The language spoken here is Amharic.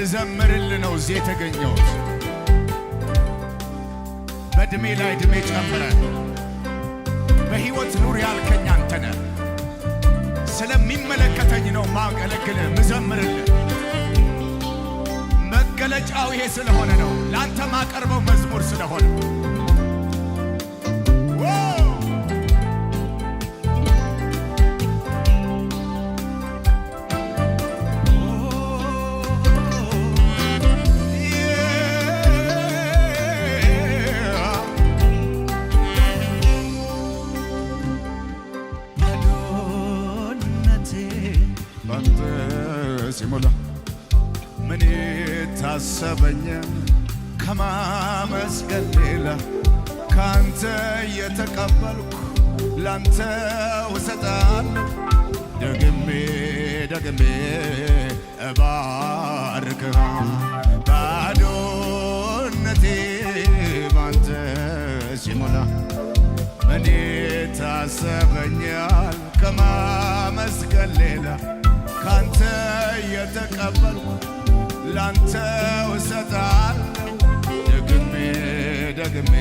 ልዘምርልህ ነው እዚህ የተገኘሁት። በዕድሜ ላይ ዕድሜ ጨምረህ በሕይወት ኑር ያልከኝ አንተ ነህ። ስለሚመለከተኝ ነው ማገለግልህ ምዘምርልህ። መገለጫው ይሄ ስለሆነ ነው፣ ለአንተ ማቀርበው መዝሙር ስለሆነ ሲሞላ ምን ታሰበኝ ከማመስገን ሌላ ካንተ የተቀበልኩ ላንተ እሰጣለሁ። ደግሜ ደግሜ እባርክሃለሁ። ባዶነቴ ባንተ ሲሞላ ምን ታሰበኛል ከማመስገን ሌላ ካንተ የተቀበልኩ ላንተ እሰጣለሁ። ደግሜ ደግሜ